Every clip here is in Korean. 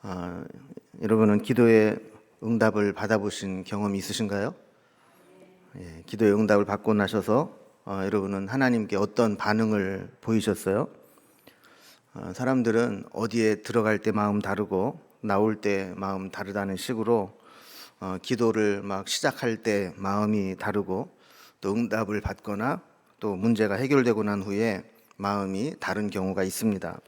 아, 여러분은 기도의 응답을 받아보신 경험이 있으신가요? 기도의 응답을 받고 나셔서 여러분은 하나님께 어떤 반응을 보이셨어요? 사람들은 어디에 들어갈 때 마음 다르고 나올 때 마음 다르다는 식으로 기도를 막 시작할 때 마음이 다르고 또 응답을 받거나 또 문제가 해결되고 난 후에 마음이 다른 경우가 있습니다.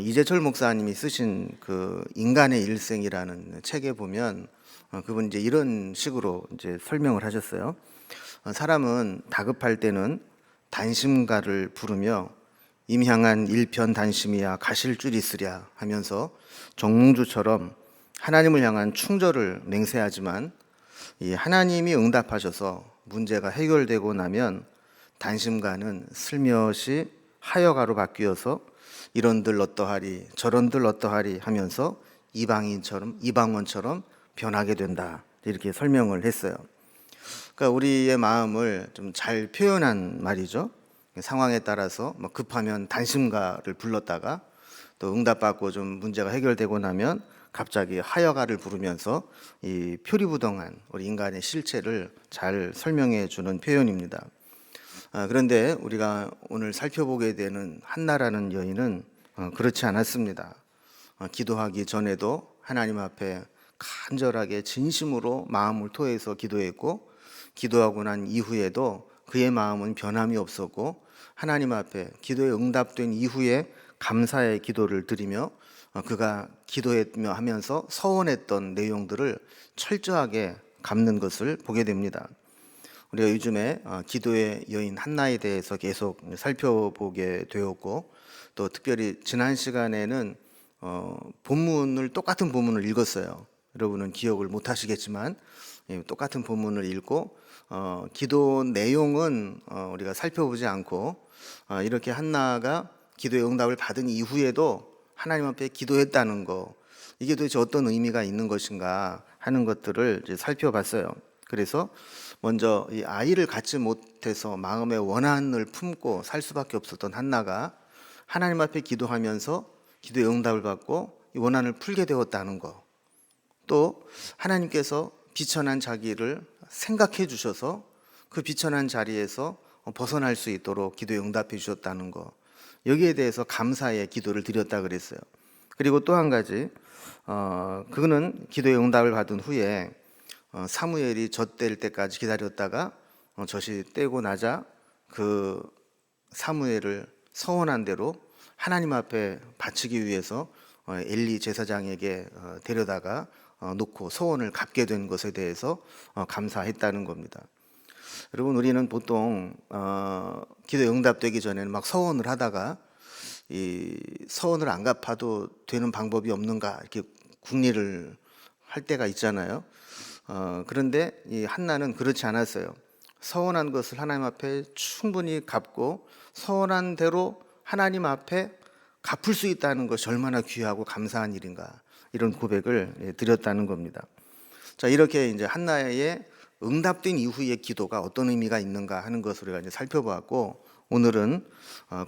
이재철 목사님이 쓰신 그 인간의 일생이라는 책에 보면 그분 이제 이런 식으로 이제 설명을 하셨어요. 사람은 다급할 때는 단심가를 부르며 임향한 일편단심이야 가실 줄 있으랴 하면서 정몽주처럼 하나님을 향한 충절을 맹세하지만 이 하나님이 응답하셔서 문제가 해결되고 나면 단심가는 슬며시 하여가로 바뀌어서 이런들 어떠하리 저런들 어떠하리 하면서 이방원처럼 변하게 된다, 이렇게 설명을 했어요. 그러니까 우리의 마음을 좀 잘 표현한 말이죠. 상황에 따라서 급하면 단심가를 불렀다가 또 응답받고 좀 문제가 해결되고 나면 갑자기 하여가를 부르면서 이 표리부동한 우리 인간의 실체를 잘 설명해 주는 표현입니다. 그런데 우리가 오늘 살펴보게 되는 한나라는 여인은 그렇지 않았습니다. 기도하기 전에도 하나님 앞에 간절하게 진심으로 마음을 토해서 기도했고, 기도하고 난 이후에도 그의 마음은 변함이 없었고, 하나님 앞에 기도에 응답된 이후에 감사의 기도를 드리며 그가 기도했며 하면서 서원했던 내용들을 철저하게 갚는 것을 보게 됩니다. 우리가 요즘에 기도의 여인 한나에 대해서 계속 살펴보게 되었고, 또 특별히 지난 시간에는 똑같은 본문을 읽었어요. 여러분은 기억을 못 하시겠지만 똑같은 본문을 읽고 기도 내용은 우리가 살펴보지 않고 이렇게 한나가 기도의 응답을 받은 이후에도 하나님 앞에 기도했다는 거, 이게 도대체 어떤 의미가 있는 것인가 하는 것들을 이제 살펴봤어요. 그래서 먼저 이 아이를 갖지 못해서 마음의 원한을 품고 살 수밖에 없었던 한나가 하나님 앞에 기도하면서 기도의 응답을 받고 이 원한을 풀게 되었다는 거, 또 하나님께서 비천한 자기를 생각해 주셔서 그 비천한 자리에서 벗어날 수 있도록 기도에 응답해 주셨다는 거, 여기에 대해서 감사의 기도를 드렸다 그랬어요. 그리고 또 한 가지, 그는 기도의 응답을 받은 후에 사무엘이 젖될 때까지 기다렸다가 젖이 떼고 나자 그 사무엘을 서원한 대로 하나님 앞에 바치기 위해서 엘리 제사장에게 데려다가 놓고 서원을 갚게 된 것에 대해서 감사했다는 겁니다. 여러분, 우리는 보통 기도 응답되기 전에는 막 서원을 하다가 이 서원을 안 갚아도 되는 방법이 없는가 이렇게 궁리를 할 때가 있잖아요. 그런데 이 한나는 그렇지 않았어요. 서원한 것을 하나님 앞에 충분히 갚고 서원한 대로 하나님 앞에 갚을 수 있다는 것이 얼마나 귀하고 감사한 일인가, 이런 고백을 드렸다는 겁니다. 자, 이렇게 이제 한나의 응답된 이후의 기도가 어떤 의미가 있는가 하는 것을 우리가 이제 살펴보았고, 오늘은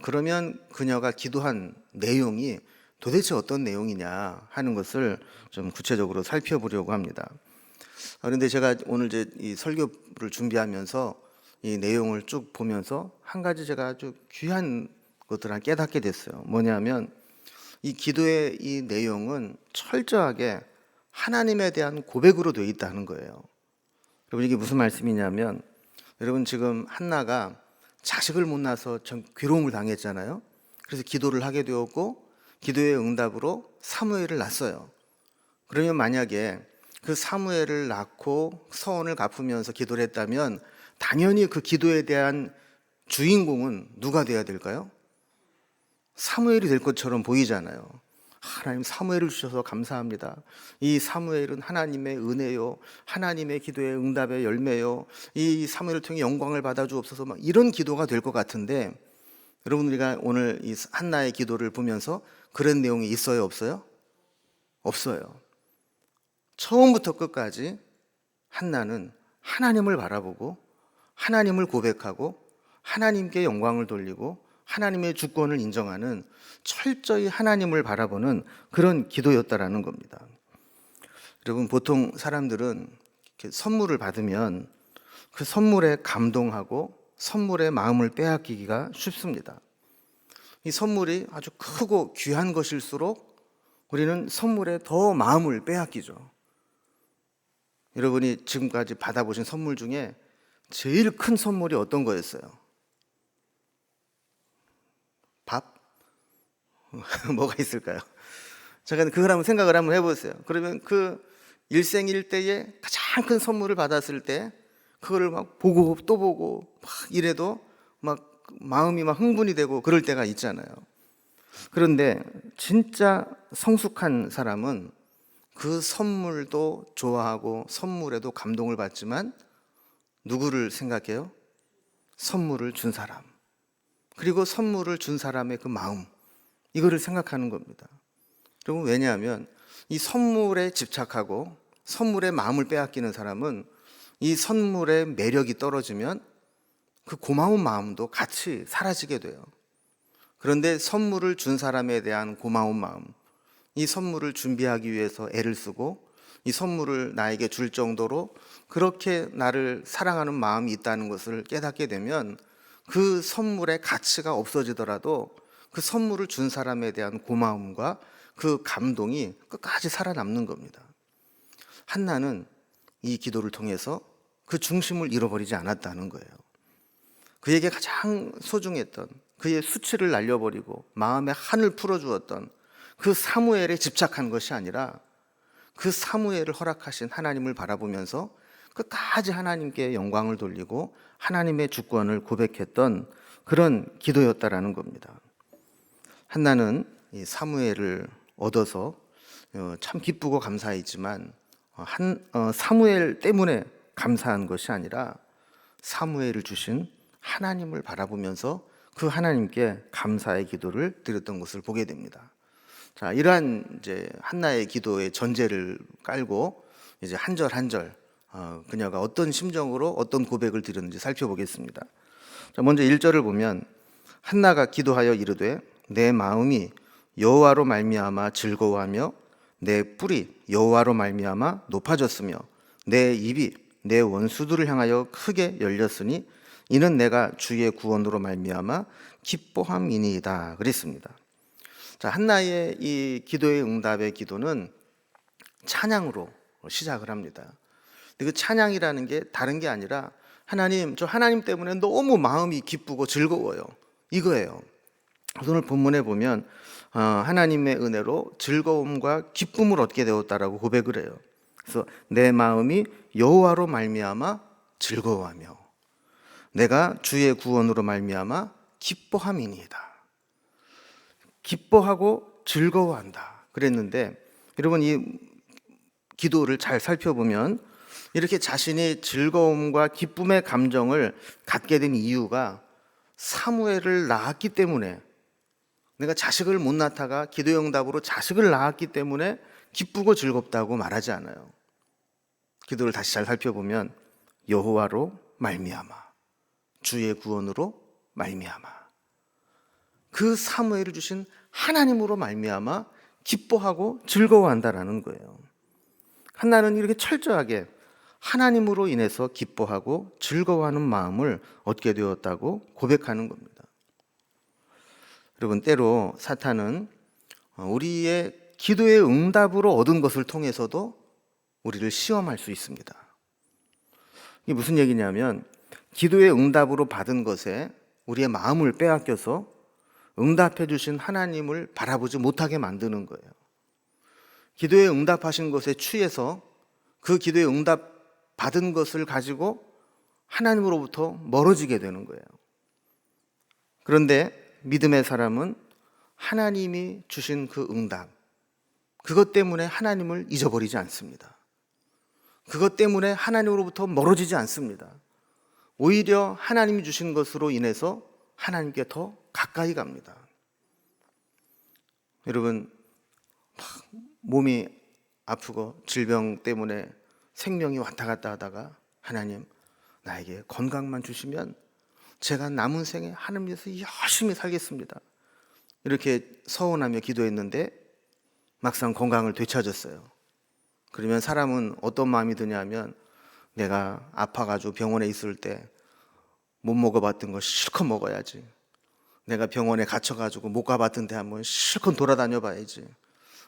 그러면 그녀가 기도한 내용이 도대체 어떤 내용이냐 하는 것을 좀 구체적으로 살펴보려고 합니다. 그런데 제가 오늘 이제 이 설교를 준비하면서 이 내용을 쭉 보면서 한 가지 제가 아주 귀한 것들을 깨닫게 됐어요. 뭐냐면 이 기도의 이 내용은 철저하게 하나님에 대한 고백으로 되어 있다는 거예요. 여러분, 이게 무슨 말씀이냐면, 여러분 지금 한나가 자식을 못 낳아서 참 괴로움을 당했잖아요. 그래서 기도를 하게 되었고 기도의 응답으로 사무엘을 낳았어요. 그러면 만약에 그 사무엘을 낳고 서원을 갚으면서 기도를 했다면 당연히 그 기도에 대한 주인공은 누가 돼야 될까요? 사무엘이 될 것처럼 보이잖아요. 하나님, 사무엘을 주셔서 감사합니다. 이 사무엘은 하나님의 은혜요, 하나님의 기도의 응답의 열매요, 이 사무엘을 통해 영광을 받아 주옵소서, 막 이런 기도가 될 것 같은데, 여러분, 우리가 오늘 이 한나의 기도를 보면서 그런 내용이 있어요, 없어요? 없어요. 처음부터 끝까지 한나는 하나님을 바라보고 하나님을 고백하고 하나님께 영광을 돌리고 하나님의 주권을 인정하는 철저히 하나님을 바라보는 그런 기도였다라는 겁니다. 여러분, 보통 사람들은 이렇게 선물을 받으면 그 선물에 감동하고 선물의 마음을 빼앗기기가 쉽습니다. 이 선물이 아주 크고 귀한 것일수록 우리는 선물에 더 마음을 빼앗기죠. 여러분이 지금까지 받아보신 선물 중에 제일 큰 선물이 어떤 거였어요? 밥? 뭐가 있을까요? 잠깐 그걸 한번 생각을 한번 해보세요. 그러면 그 일생일대에 가장 큰 선물을 받았을 때 그거를 막 보고 또 보고 막 이래도 막 마음이 막 흥분이 되고 그럴 때가 있잖아요. 그런데 진짜 성숙한 사람은 그 선물도 좋아하고 선물에도 감동을 받지만 누구를 생각해요? 선물을 준 사람, 그리고 선물을 준 사람의 그 마음, 이거를 생각하는 겁니다. 여러분, 왜냐하면 이 선물에 집착하고 선물의 마음을 빼앗기는 사람은 이 선물의 매력이 떨어지면 그 고마운 마음도 같이 사라지게 돼요. 그런데 선물을 준 사람에 대한 고마운 마음, 이 선물을 준비하기 위해서 애를 쓰고 이 선물을 나에게 줄 정도로 그렇게 나를 사랑하는 마음이 있다는 것을 깨닫게 되면 그 선물의 가치가 없어지더라도 그 선물을 준 사람에 대한 고마움과 그 감동이 끝까지 살아남는 겁니다. 한나는 이 기도를 통해서 그 중심을 잃어버리지 않았다는 거예요. 그에게 가장 소중했던, 그의 수치를 날려버리고 마음의 한을 풀어주었던 그 사무엘에 집착한 것이 아니라 그 사무엘을 허락하신 하나님을 바라보면서 끝까지 하나님께 영광을 돌리고 하나님의 주권을 고백했던 그런 기도였다라는 겁니다. 한나는 이 사무엘을 얻어서 참 기쁘고 감사했지만 사무엘 때문에 감사한 것이 아니라 사무엘을 주신 하나님을 바라보면서 그 하나님께 감사의 기도를 드렸던 것을 보게 됩니다. 자, 이러한 이제 한나의 기도의 전제를 깔고 이제 한 절 한 절 그녀가 어떤 심정으로 어떤 고백을 드렸는지 살펴보겠습니다. 자, 먼저 1절을 보면 한나가 기도하여 이르되 내 마음이 여호와로 말미암아 즐거워하며 내 뿔이 여호와로 말미암아 높아졌으며 내 입이 내 원수들을 향하여 크게 열렸으니 이는 내가 주의 구원으로 말미암아 기뻐함이니이다 그랬습니다. 자, 한나의 이 기도의 응답의 기도는 찬양으로 시작을 합니다. 그 찬양이라는 게 다른 게 아니라 하나님, 저 하나님 때문에 너무 마음이 기쁘고 즐거워요, 이거예요. 오늘 본문에 보면 하나님의 은혜로 즐거움과 기쁨을 얻게 되었다라고 고백을 해요. 그래서 내 마음이 여호와로 말미암아 즐거워하며 내가 주의 구원으로 말미암아 기뻐함이니이다. 기뻐하고 즐거워한다 그랬는데, 여러분 이 기도를 잘 살펴보면 이렇게 자신이 즐거움과 기쁨의 감정을 갖게 된 이유가 사무엘을 낳았기 때문에, 내가 자식을 못 낳다가 기도의 응답으로 자식을 낳았기 때문에 기쁘고 즐겁다고 말하지 않아요. 기도를 다시 잘 살펴보면 여호와로 말미암아 주의 구원으로 말미암아 그 사무엘을 주신 하나님으로 말미암아 기뻐하고 즐거워한다라는 거예요. 한나는 이렇게 철저하게 하나님으로 인해서 기뻐하고 즐거워하는 마음을 얻게 되었다고 고백하는 겁니다. 여러분, 때로 사탄은 우리의 기도의 응답으로 얻은 것을 통해서도 우리를 시험할 수 있습니다. 이게 무슨 얘기냐면 기도의 응답으로 받은 것에 우리의 마음을 빼앗겨서 응답해 주신 하나님을 바라보지 못하게 만드는 거예요. 기도에 응답하신 것에 취해서 그 기도에 응답 받은 것을 가지고 하나님으로부터 멀어지게 되는 거예요. 그런데 믿음의 사람은 하나님이 주신 그 응답, 그것 때문에 하나님을 잊어버리지 않습니다. 그것 때문에 하나님으로부터 멀어지지 않습니다. 오히려 하나님이 주신 것으로 인해서 하나님께 더 가까이 갑니다. 여러분, 몸이 아프고 질병 때문에 생명이 왔다 갔다 하다가 하나님 나에게 건강만 주시면 제가 남은 생에 하나님 위해서 열심히 살겠습니다. 이렇게 서원하며 기도했는데 막상 건강을 되찾았어요. 그러면 사람은 어떤 마음이 드냐면, 내가 아파가지고 병원에 있을 때 못 먹어봤던 거 실컷 먹어야지. 내가 병원에 갇혀가지고 못 가봤던 데 한번 실컷 돌아다녀 봐야지.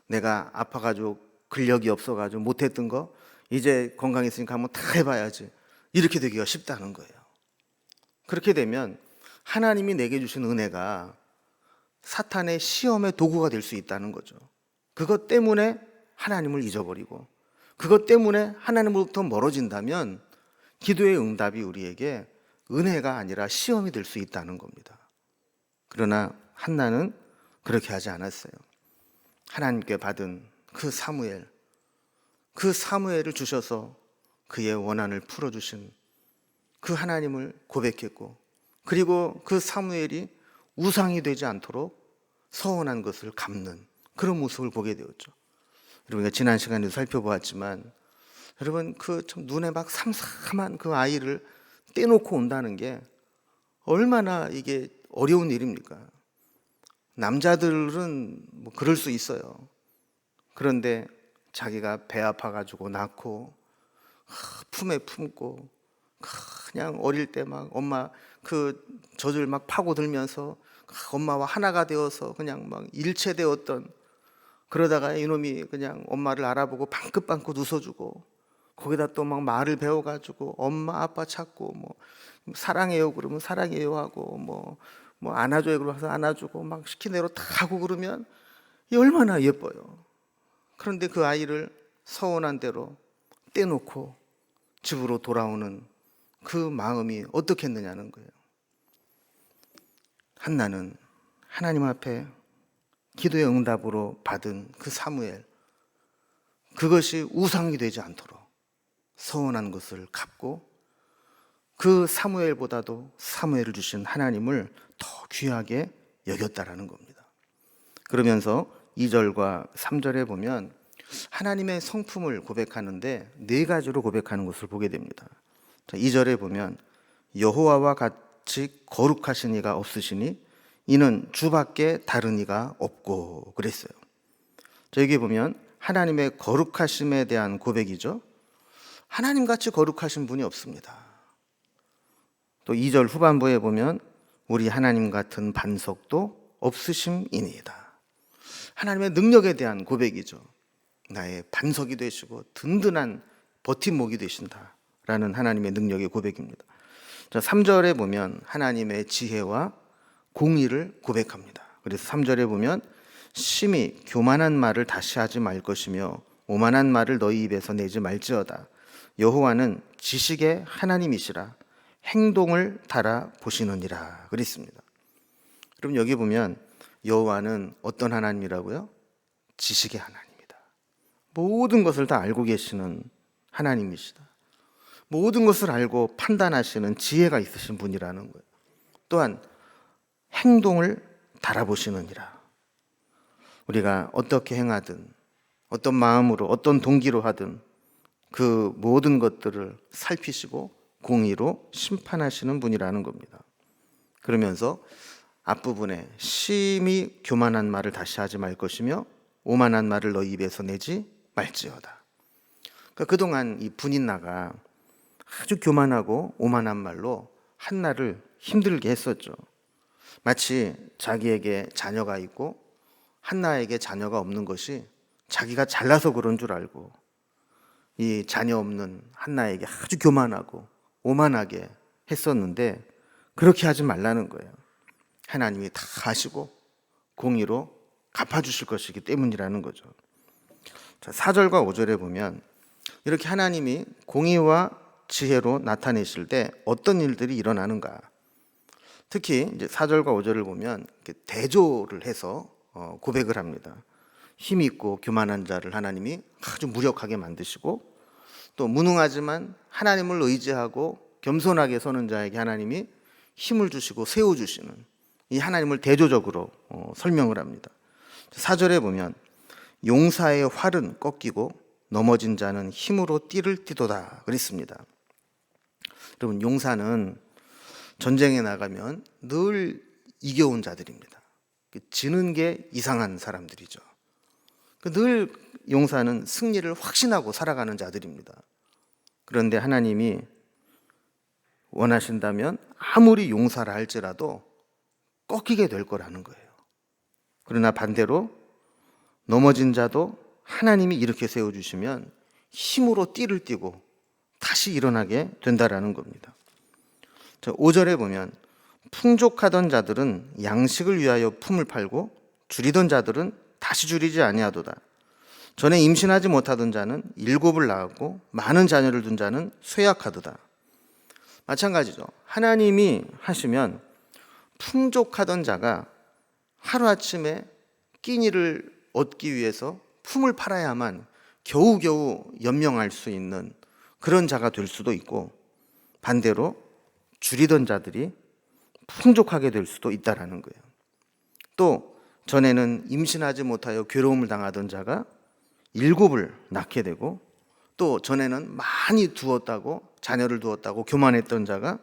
내가 아파가지고 근력이 없어가지고 못했던 거 이제 건강했으니까 한번 다 해봐야지. 이렇게 되기가 쉽다는 거예요. 그렇게 되면 하나님이 내게 주신 은혜가 사탄의 시험의 도구가 될 수 있다는 거죠. 그것 때문에 하나님을 잊어버리고, 그것 때문에 하나님으로부터 멀어진다면 기도의 응답이 우리에게 은혜가 아니라 시험이 될 수 있다는 겁니다. 그러나 한나는 그렇게 하지 않았어요. 하나님께 받은 그 사무엘을 주셔서 그의 원한을 풀어주신 그 하나님을 고백했고, 그리고 그 사무엘이 우상이 되지 않도록 서원한 것을 갚는 그런 모습을 보게 되었죠. 여러분, 지난 시간에도 살펴보았지만, 여러분, 그 참 눈에 막 삼삼한 그 아이를 떼놓고 온다는 게 얼마나 이게 어려운 일입니까? 남자들은 뭐 그럴 수 있어요. 그런데 자기가 배 아파가지고 낳고 품에 품고 그냥 어릴 때 막 엄마 그 젖을 막 파고들면서 엄마와 하나가 되어서 그냥 막 일체되었던, 그러다가 이놈이 그냥 엄마를 알아보고 방긋방긋 웃어주고, 거기다 또 막 말을 배워가지고 엄마 아빠 찾고, 뭐 사랑해요 그러면 사랑해요 하고, 뭐 안아줘요 그러면서 안아주고, 막 시킨 대로 다 하고, 그러면 이 얼마나 예뻐요. 그런데 그 아이를 서운한 대로 떼놓고 집으로 돌아오는 그 마음이 어떻겠느냐는 거예요. 한나는 하나님 앞에 기도의 응답으로 받은 그 사무엘, 그것이 우상이 되지 않도록 서운한 것을 갚고, 그 사무엘보다도 사무엘을 주신 하나님을 더 귀하게 여겼다라는 겁니다. 그러면서 2절과 3절에 보면 하나님의 성품을 고백하는데 4가지로 고백하는 것을 보게 됩니다. 2절에 보면 여호와와 같이 거룩하신 이가 없으시니 이는 주밖에 다른 이가 없고 그랬어요. 여기 보면 하나님의 거룩하심에 대한 고백이죠. 하나님같이 거룩하신 분이 없습니다. 또 2절 후반부에 보면 우리 하나님 같은 반석도 없으심이니이다. 하나님의 능력에 대한 고백이죠. 나의 반석이 되시고 든든한 버팀목이 되신다라는 하나님의 능력의 고백입니다. 3절에 보면 하나님의 지혜와 공의를 고백합니다. 그래서 3절에 보면 심히 교만한 말을 다시 하지 말 것이며 오만한 말을 너희 입에서 내지 말지어다. 여호와는 지식의 하나님이시라 행동을 달아 보시느니라 그랬습니다. 그럼 여기 보면 여호와는 어떤 하나님이라고요? 지식의 하나님이다. 모든 것을 다 알고 계시는 하나님이시다. 모든 것을 알고 판단하시는 지혜가 있으신 분이라는 거예요. 또한 행동을 달아보시느니라. 우리가 어떻게 행하든, 어떤 마음으로, 어떤 동기로 하든 그 모든 것들을 살피시고 공의로 심판하시는 분이라는 겁니다. 그러면서 앞부분에 심히 교만한 말을 다시 하지 말 것이며 오만한 말을 너희 입에서 내지 말지어다. 그러니까 그동안 이 분인나가 아주 교만하고 오만한 말로 한나를 힘들게 했었죠. 마치 자기에게 자녀가 있고 한나에게 자녀가 없는 것이 자기가 잘나서 그런 줄 알고 이 자녀 없는 한나에게 아주 교만하고 오만하게 했었는데, 그렇게 하지 말라는 거예요. 하나님이 다 아시고 공의로 갚아주실 것이기 때문이라는 거죠. 4절과 5절에 보면 이렇게 하나님이 공의와 지혜로 나타내실 때 어떤 일들이 일어나는가. 특히 이제 4절과 5절을 보면 대조를 해서 고백을 합니다. 힘있고 교만한 자를 하나님이 아주 무력하게 만드시고, 또 무능하지만 하나님을 의지하고 겸손하게 서는 자에게 하나님이 힘을 주시고 세워주시는 이 하나님을 대조적으로 설명을 합니다. 4절에 보면 용사의 활은 꺾이고 넘어진 자는 힘으로 띠를 띠도다 그랬습니다. 여러분, 용사는 전쟁에 나가면 늘 이겨온 자들입니다. 지는 게 이상한 사람들이죠. 늘 용사는 승리를 확신하고 살아가는 자들입니다. 그런데 하나님이 원하신다면 아무리 용사라 할지라도 꺾이게 될 거라는 거예요. 그러나 반대로 넘어진 자도 하나님이 이렇게 세워주시면 힘으로 띠를 띠고 다시 일어나게 된다라는 겁니다. 5절에 보면 풍족하던 자들은 양식을 위하여 품을 팔고 줄이던 자들은 다시 줄이지 아니하도다. 전에 임신하지 못하던 자는 7을 낳았고 많은 자녀를 둔 자는 쇠약하도다. 마찬가지죠. 하나님이 하시면 풍족하던 자가 하루아침에 끼니를 얻기 위해서 품을 팔아야만 겨우겨우 연명할 수 있는 그런 자가 될 수도 있고, 반대로 줄이던 자들이 풍족하게 될 수도 있다라는 거예요. 또 전에는 임신하지 못하여 괴로움을 당하던 자가 7을 낳게 되고, 또 전에는 많이 두었다고, 자녀를 두었다고 교만했던 자가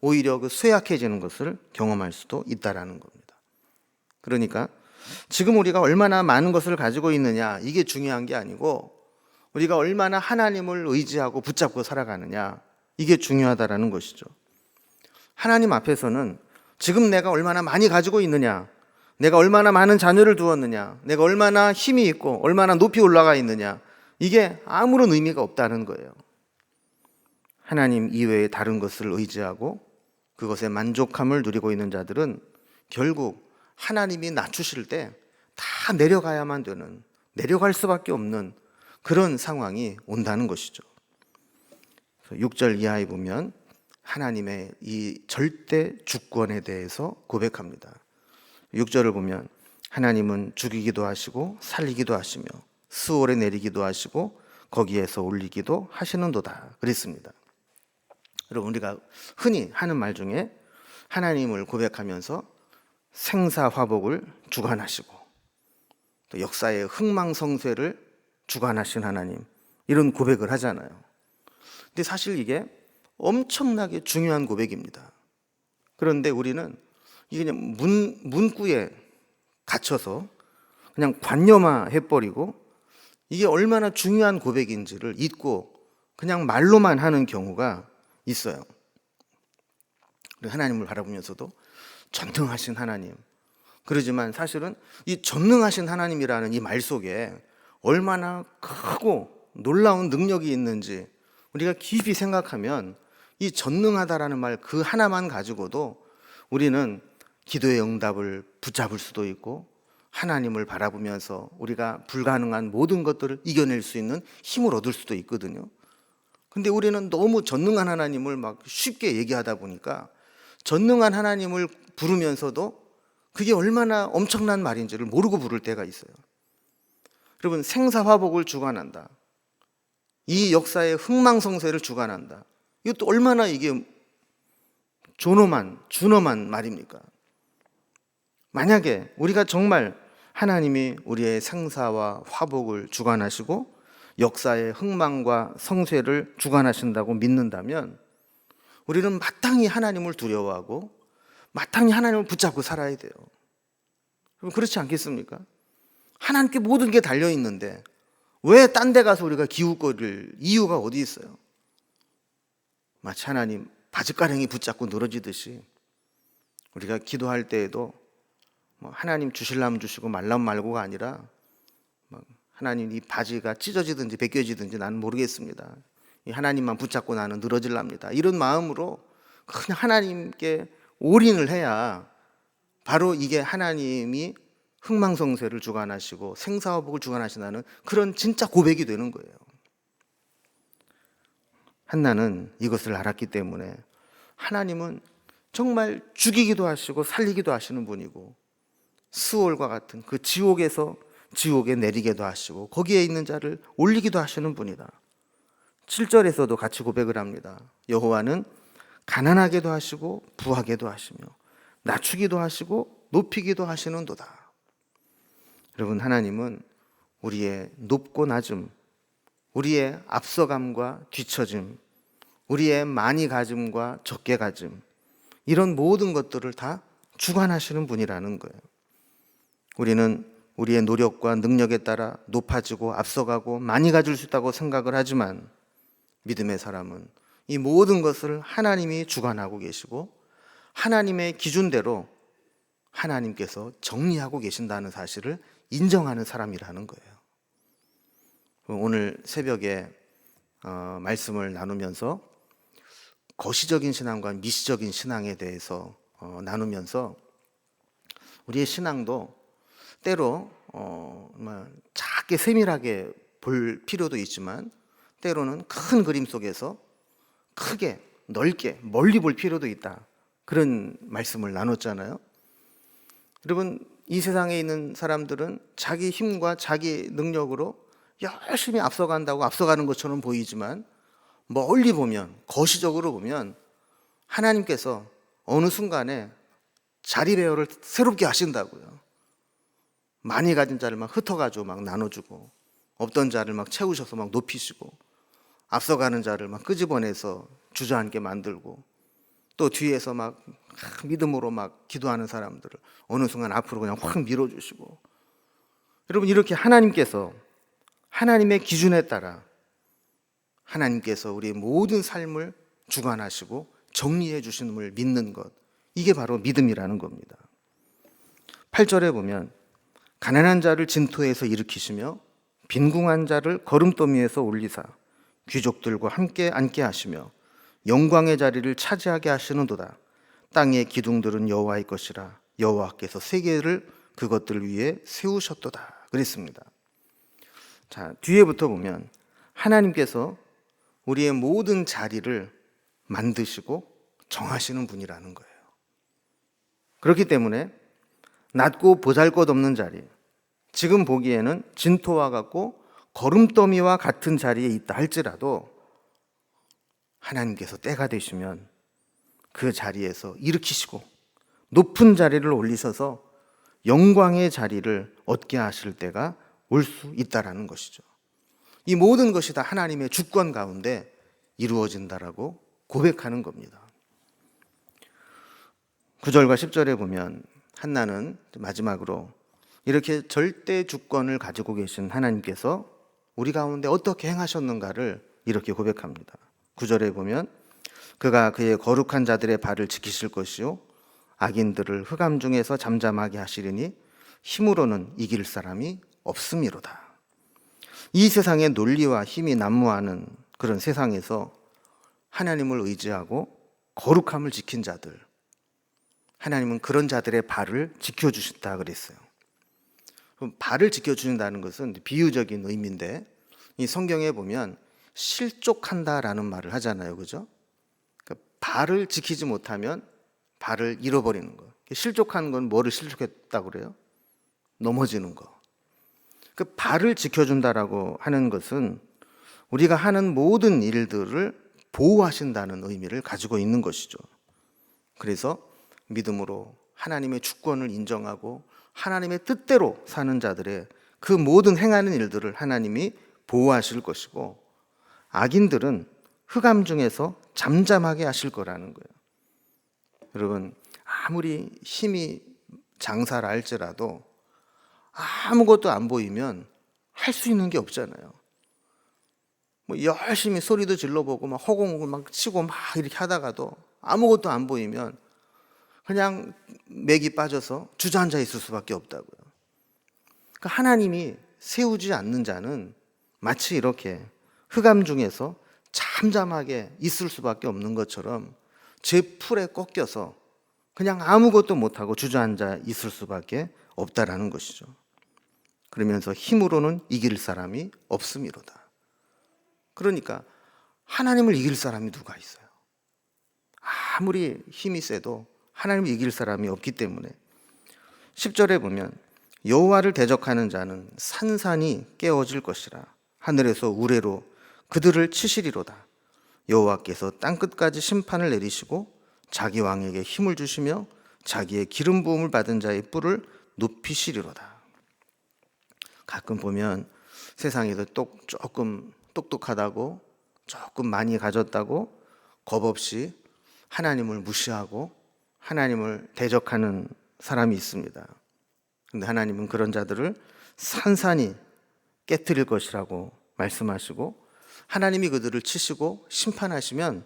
오히려 그 쇠약해지는 것을 경험할 수도 있다라는 겁니다. 그러니까 지금 우리가 얼마나 많은 것을 가지고 있느냐, 이게 중요한 게 아니고 우리가 얼마나 하나님을 의지하고 붙잡고 살아가느냐, 이게 중요하다라는 것이죠. 하나님 앞에서는 지금 내가 얼마나 많이 가지고 있느냐, 내가 얼마나 많은 자녀를 두었느냐, 내가 얼마나 힘이 있고 얼마나 높이 올라가 있느냐, 이게 아무런 의미가 없다는 거예요. 하나님 이외의 다른 것을 의지하고 그것에 만족함을 누리고 있는 자들은 결국 하나님이 낮추실 때 다 내려가야만 되는, 내려갈 수밖에 없는 그런 상황이 온다는 것이죠. 6절 이하에 보면 하나님의 이 절대 주권에 대해서 고백합니다. 6절을 보면 하나님은 죽이기도 하시고 살리기도 하시며 스올에 내리기도 하시고 거기에서 올리기도 하시는도다 그랬습니다. 여러분, 우리가 흔히 하는 말 중에 하나님을 고백하면서 생사화복을 주관하시고 또 역사의 흥망성쇠를 주관하신 하나님, 이런 고백을 하잖아요. 근데 사실 이게 엄청나게 중요한 고백입니다. 그런데 우리는 이게 그냥 문구에 갇혀서 그냥 관념화해버리고 이게 얼마나 중요한 고백인지를 잊고 그냥 말로만 하는 경우가 있어요. 하나님을 바라보면서도 전능하신 하나님, 그러지만 사실은 이 전능하신 하나님이라는 이 말 속에 얼마나 크고 놀라운 능력이 있는지 우리가 깊이 생각하면 이 전능하다라는 말 그 하나만 가지고도 우리는 기도의 응답을 붙잡을 수도 있고 하나님을 바라보면서 우리가 불가능한 모든 것들을 이겨낼 수 있는 힘을 얻을 수도 있거든요. 근데 우리는 너무 전능한 하나님을 막 쉽게 얘기하다 보니까 전능한 하나님을 부르면서도 그게 얼마나 엄청난 말인지를 모르고 부를 때가 있어요. 여러분, 생사화복을 주관한다, 이 역사의 흥망성쇠를 주관한다, 이것도 얼마나 이게 준엄한 말입니까? 만약에 우리가 정말 하나님이 우리의 생사와 화복을 주관하시고 역사의 흥망과 성쇠를 주관하신다고 믿는다면 우리는 마땅히 하나님을 두려워하고 마땅히 하나님을 붙잡고 살아야 돼요. 그럼 그렇지 않겠습니까? 하나님께 모든 게 달려있는데 왜 딴 데 가서 우리가 기웃거릴 이유가 어디 있어요? 마치 하나님 바짓가랑이 붙잡고 늘어지듯이 우리가 기도할 때에도 하나님 주실라면 주시고 말라면 말고가 아니라 하나님 이 바지가 찢어지든지 벗겨지든지 나는 모르겠습니다, 이 하나님만 붙잡고 나는 늘어질랍니다, 이런 마음으로 그냥 하나님께 올인을 해야 바로 이게 하나님이 흥망성쇠를 주관하시고 생사화복을 주관하신다는 그런 진짜 고백이 되는 거예요. 한나는 이것을 알았기 때문에 하나님은 정말 죽이기도 하시고 살리기도 하시는 분이고 스올과 같은 그 지옥에서 지옥에 내리게도 하시고 거기에 있는 자를 올리기도 하시는 분이다. 7절에서도 같이 고백을 합니다. 여호와는 가난하게도 하시고 부하게도 하시며 낮추기도 하시고 높이기도 하시는도다. 여러분, 하나님은 우리의 높고 낮음, 우리의 앞서감과 뒤처짐, 우리의 많이 가짐과 적게 가짐, 이런 모든 것들을 다 주관하시는 분이라는 거예요. 우리는 우리의 노력과 능력에 따라 높아지고 앞서가고 많이 가질 수 있다고 생각을 하지만 믿음의 사람은 이 모든 것을 하나님이 주관하고 계시고 하나님의 기준대로 하나님께서 정리하고 계신다는 사실을 인정하는 사람이라는 거예요. 오늘 새벽에 말씀을 나누면서 거시적인 신앙과 미시적인 신앙에 대해서 나누면서 우리의 신앙도 때로 작게 세밀하게 볼 필요도 있지만 때로는 큰 그림 속에서 크게 넓게 멀리 볼 필요도 있다. 그런 말씀을 나눴잖아요. 여러분, 이 세상에 있는 사람들은 자기 힘과 자기 능력으로 열심히 앞서간다고 앞서가는 것처럼 보이지만 멀리 보면, 거시적으로 보면 하나님께서 어느 순간에 자리 배열을 새롭게 하신다고요. 많이 가진 자를 막 흩어가지고 막 나눠주고, 없던 자를 막 채우셔서 막 높이시고, 앞서가는 자를 막 끄집어내서 주저앉게 만들고, 또 뒤에서 막 믿음으로 막 기도하는 사람들을 어느 순간 앞으로 그냥 확 밀어주시고. 여러분, 이렇게 하나님께서 하나님의 기준에 따라 하나님께서 우리의 모든 삶을 주관하시고 정리해 주시는 믿는 것, 이게 바로 믿음이라는 겁니다. 8절에 보면 가난한 자를 진토에서 일으키시며 빈궁한 자를 걸음더미에서 올리사 귀족들과 함께 앉게 하시며 영광의 자리를 차지하게 하시는도다. 땅의 기둥들은 여호와의 것이라 여호와께서 세계를 그것들 위에 세우셨도다. 그랬습니다. 자, 뒤에부터 보면 하나님께서 우리의 모든 자리를 만드시고 정하시는 분이라는 거예요. 그렇기 때문에 낮고 보잘것없는 자리, 지금 보기에는 진토와 같고 거름더미와 같은 자리에 있다 할지라도 하나님께서 때가 되시면 그 자리에서 일으키시고 높은 자리를 올리셔서 영광의 자리를 얻게 하실 때가 올 수 있다라는 것이죠. 이 모든 것이 다 하나님의 주권 가운데 이루어진다라고 고백하는 겁니다. 9절과 10절에 보면 한나는 마지막으로 이렇게 절대 주권을 가지고 계신 하나님께서 우리 가운데 어떻게 행하셨는가를 이렇게 고백합니다. 9절에 보면 그가 그의 거룩한 자들의 발을 지키실 것이요 악인들을 흑암 중에서 잠잠하게 하시리니 힘으로는 이길 사람이 없음이로다. 이 세상의 논리와 힘이 난무하는 그런 세상에서 하나님을 의지하고 거룩함을 지킨 자들, 하나님은 그런 자들의 발을 지켜주신다 그랬어요. 그럼 발을 지켜주신다는 것은 비유적인 의미인데 이 성경에 보면 실족한다라는 말을 하잖아요, 그죠? 그러니까 발을 지키지 못하면 발을 잃어버리는 거. 실족하는 건 뭐를 실족했다고 그래요? 넘어지는 거. 그 발을 지켜준다라고 하는 것은 우리가 하는 모든 일들을 보호하신다는 의미를 가지고 있는 것이죠. 그래서 믿음으로 하나님의 주권을 인정하고 하나님의 뜻대로 사는 자들의 그 모든 행하는 일들을 하나님이 보호하실 것이고 악인들은 흑암 중에서 잠잠하게 하실 거라는 거예요. 여러분, 아무리 힘이 장사라 할지라도 아무것도 안 보이면 할 수 있는 게 없잖아요. 뭐 열심히 소리도 질러보고 막 허공을 막 치고 막 이렇게 하다가도 아무것도 안 보이면 그냥 맥이 빠져서 주저앉아 있을 수밖에 없다고요. 그러니까 하나님이 세우지 않는 자는 마치 이렇게 흑암 중에서 잠잠하게 있을 수밖에 없는 것처럼 제 풀에 꺾여서 그냥 아무것도 못하고 주저앉아 있을 수밖에 없다라는 것이죠. 그러면서 힘으로는 이길 사람이 없음이로다. 그러니까 하나님을 이길 사람이 누가 있어요? 아무리 힘이 세도 하나님을 이길 사람이 없기 때문에 10절에 보면 여호와를 대적하는 자는 산산이 깨어질 것이라 하늘에서 우레로 그들을 치시리로다. 여호와께서 땅끝까지 심판을 내리시고 자기 왕에게 힘을 주시며 자기의 기름 부음을 받은 자의 뿔을 높이시리로다. 가끔 보면 세상에서 조금 똑똑하다고 조금 많이 가졌다고 겁없이 하나님을 무시하고 하나님을 대적하는 사람이 있습니다. 근데 하나님은 그런 자들을 산산히 깨뜨릴 것이라고 말씀하시고, 하나님이 그들을 치시고 심판하시면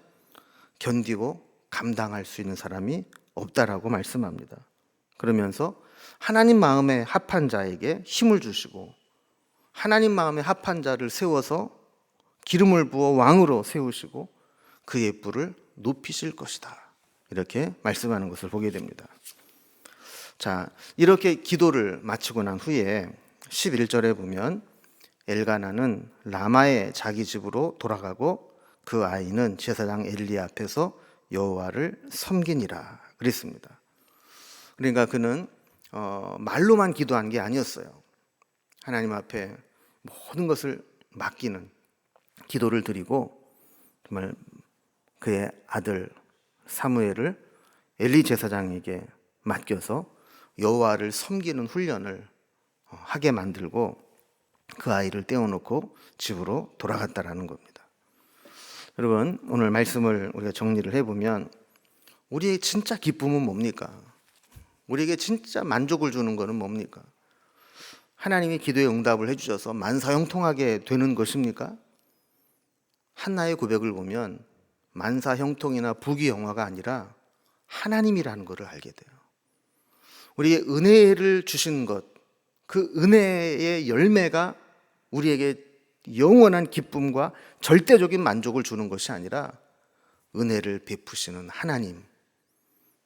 견디고 감당할 수 있는 사람이 없다라고 말씀합니다. 그러면서 하나님 마음에 합한 자에게 힘을 주시고, 하나님 마음에 합한 자를 세워서 기름을 부어 왕으로 세우시고 그의 뿔을 높이실 것이다, 이렇게 말씀하는 것을 보게 됩니다. 자, 이렇게 기도를 마치고 난 후에 11절에 보면 엘가나는 라마의 자기 집으로 돌아가고 그 아이는 제사장 엘리 앞에서 여호와를 섬기니라 그랬습니다. 그러니까 그는 말로만 기도한 게 아니었어요. 하나님 앞에 모든 것을 맡기는 기도를 드리고, 정말 그의 아들 사무엘을 엘리 제사장에게 맡겨서 여호와를 섬기는 훈련을 하게 만들고 그 아이를 떼어놓고 집으로 돌아갔다라는 겁니다. 여러분, 오늘 말씀을 우리가 정리를 해보면 우리의 진짜 기쁨은 뭡니까? 우리에게 진짜 만족을 주는 것은 뭡니까? 하나님이 기도에 응답을 해주셔서 만사형통하게 되는 것입니까? 한나의 고백을 보면 만사형통이나 부귀영화가 아니라 하나님이라는 것을 알게 돼요. 우리의 은혜를 주신 것, 그 은혜의 열매가 우리에게 영원한 기쁨과 절대적인 만족을 주는 것이 아니라 은혜를 베푸시는 하나님,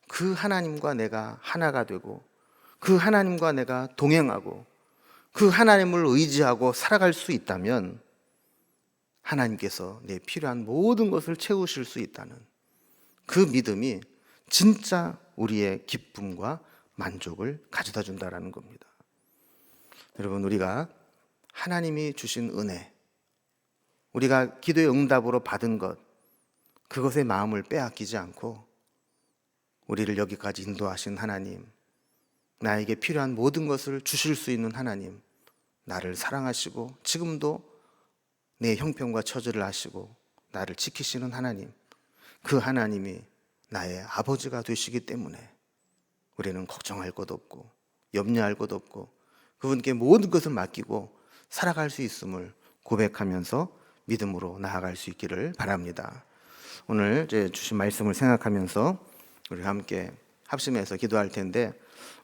그 하나님과 내가 하나가 되고 그 하나님과 내가 동행하고 그 하나님을 의지하고 살아갈 수 있다면 하나님께서 내 필요한 모든 것을 채우실 수 있다는 그 믿음이 진짜 우리의 기쁨과 만족을 가져다 준다라는 겁니다. 여러분, 우리가 하나님이 주신 은혜, 우리가 기도의 응답으로 받은 것, 그것의 마음을 빼앗기지 않고 우리를 여기까지 인도하신 하나님, 나에게 필요한 모든 것을 주실 수 있는 하나님, 나를 사랑하시고 지금도 내 형편과 처지를 아시고 나를 지키시는 하나님, 그 하나님이 나의 아버지가 되시기 때문에 우리는 걱정할 것 없고 염려할 것 없고 그분께 모든 것을 맡기고 살아갈 수 있음을 고백하면서 믿음으로 나아갈 수 있기를 바랍니다. 오늘 이제 주신 말씀을 생각하면서 우리 함께 합심해서 기도할 텐데,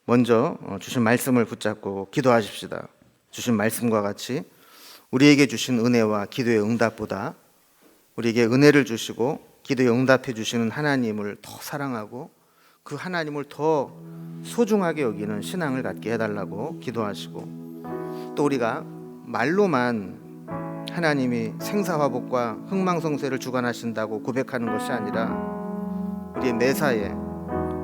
먼저 주신 말씀을 붙잡고 기도하십시다. 주신 말씀과 같이 우리에게 주신 은혜와 기도의 응답보다 우리에게 은혜를 주시고 기도에 응답해 주시는 하나님을 더 사랑하고 그 하나님을 더 소중하게 여기는 신앙을 갖게 해달라고 기도하시고, 또 우리가 말로만 하나님이 생사화복과 흥망성쇠를 주관하신다고 고백하는 것이 아니라 우리의 매사에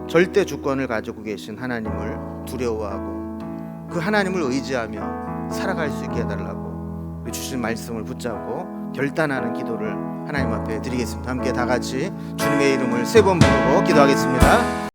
절대 주권을 가지고 계신 하나님을 두려워하고 그 하나님을 의지하며 살아갈 수 있게 해달라고 주신 말씀을 붙잡고 결단하는 기도를 하나님 앞에 드리겠습니다. 함께 다 같이 주님의 이름을 3번 부르고 기도하겠습니다.